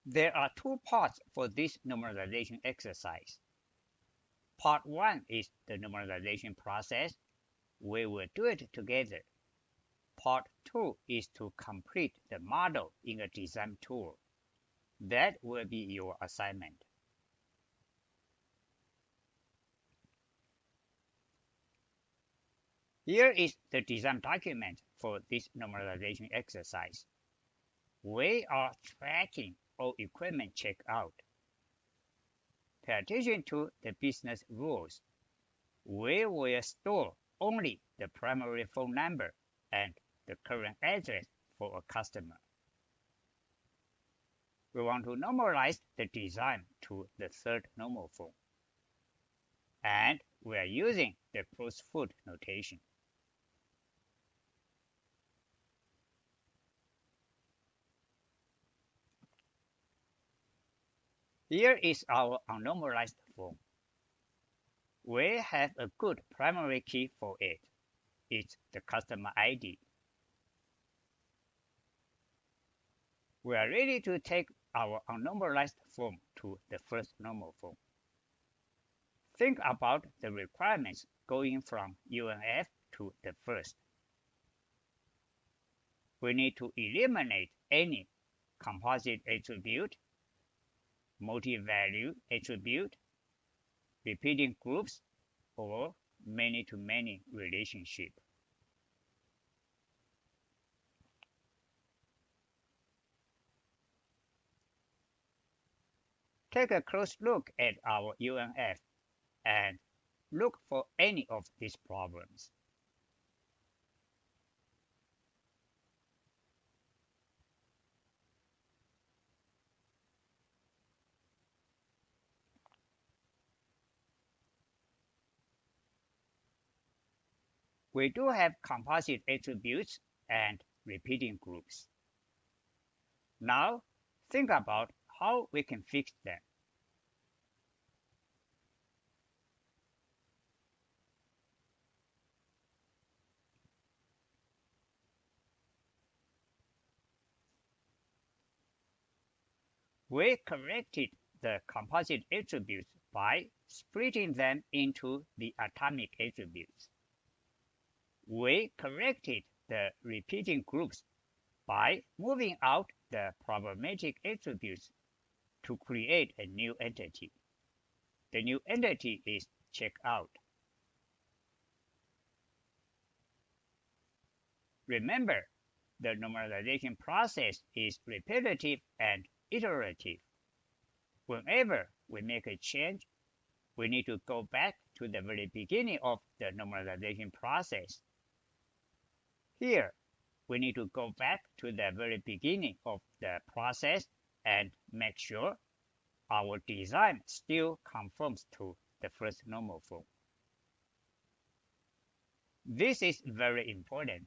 There are two parts for this normalization exercise. Part 1 is the normalization process. We will do it together. Part 2 is to complete the model in a design tool. That will be your assignment. Here is the design document for this normalization exercise. We are tracking all equipment checkout. Pay attention to the business rules. We will store only the primary phone number and the current address for a customer. We want to normalize the design to the third normal form. And we are using the closed foot notation. Here is our unnormalized form. We have a good primary key for it. It's the customer ID. We are ready to take our unnormalized form to the first normal form. Think about the requirements going from UNF to the first. We need to eliminate any composite attribute, multi-value attribute, repeating groups, or many-to-many relationship. Take a close look at our UNF and look for any of these problems. We do have composite attributes and repeating groups. Now, think about how we can fix them. We corrected the composite attributes by splitting them into the atomic attributes. We corrected the repeating groups by moving out the problematic attributes to create a new entity. The new entity is checkout. Remember, the normalization process is repetitive and iterative. Whenever we make a change, we need to go back to the very beginning of the normalization process. Here, we need to go back to the very beginning of the process and make sure our design still conforms to the first normal form. This is very important.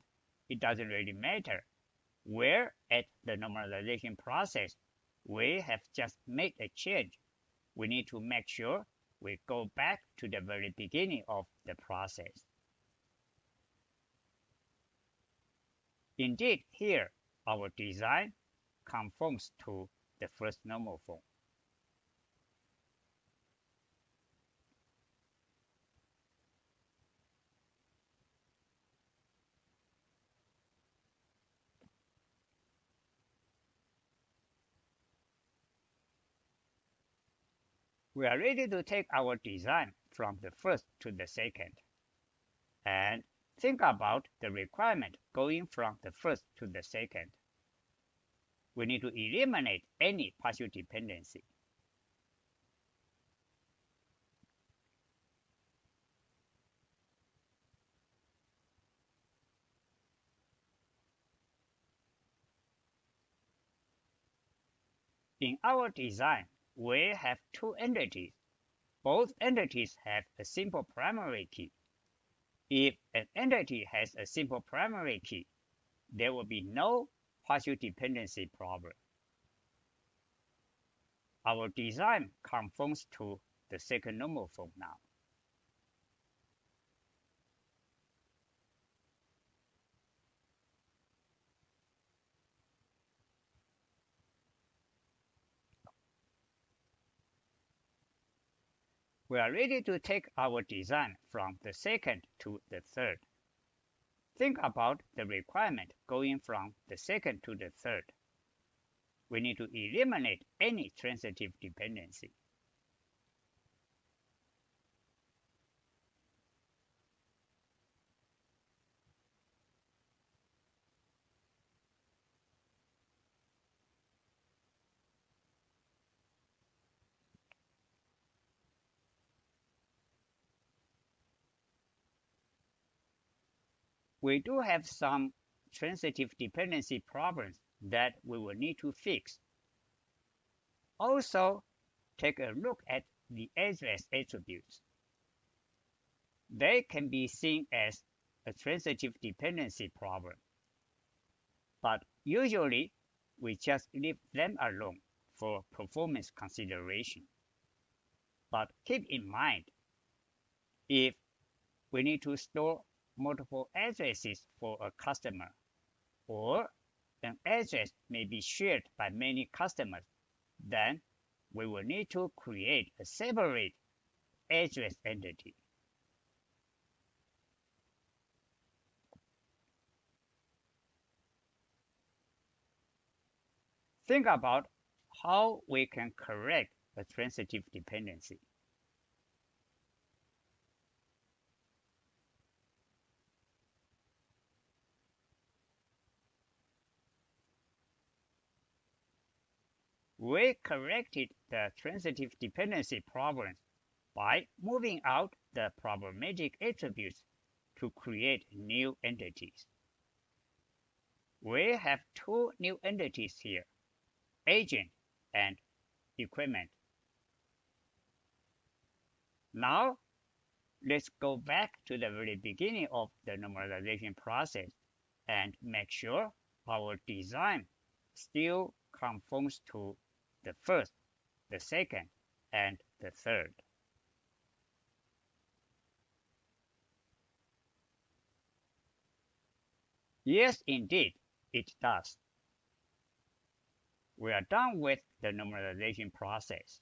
It doesn't really matter where at the normalization process we have just made a change. We need to make sure we go back to the very beginning of the process. Indeed, here, our design conforms to the first normal form. We are ready to take our design from the first to the second. And think about the requirement going from the first to the second. We need to eliminate any partial dependency. In our design, we have two entities. Both entities have a simple primary key. If an entity has a simple primary key, there will be no partial dependency problem. Our design conforms to the second normal form now. We are ready to take our design from the second to the third. Think about the requirement going from the second to the third. We need to eliminate any transitive dependency. We do have some transitive dependency problems that we will need to fix. Also, take a look at the address attributes. They can be seen as a transitive dependency problem, but usually we just leave them alone for performance consideration. But keep in mind, if we need to store multiple addresses for a customer, or an address may be shared by many customers, then we will need to create a separate address entity. Think about how we can correct a transitive dependency. We corrected the transitive dependency problems by moving out the problematic attributes to create new entities. We have two new entities here, agent and equipment. Now, let's go back to the very beginning of the normalization process and make sure our design still conforms to the first, the second, and the third. Yes, indeed, it does. We are done with the normalization process.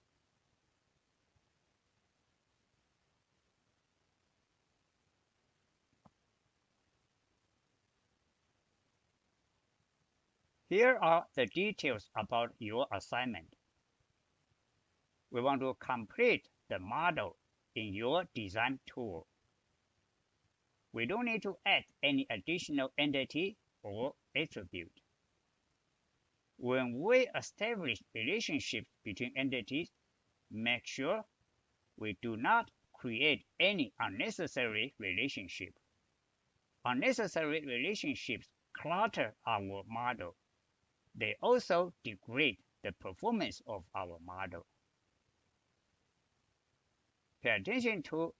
Here are the details about your assignment. We want to complete the model in your design tool. We don't need to add any additional entity or attribute. When we establish relationships between entities, make sure we do not create any unnecessary relationship. Unnecessary relationships clutter our model. They also degrade the performance of our model. Pay attention to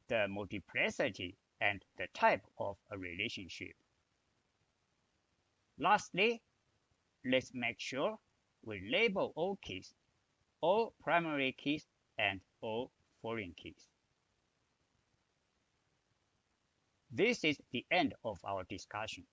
the multiplicity and the type of a relationship. Lastly, let's make sure we label all keys, all primary keys, and all foreign keys. This is the end of our discussion.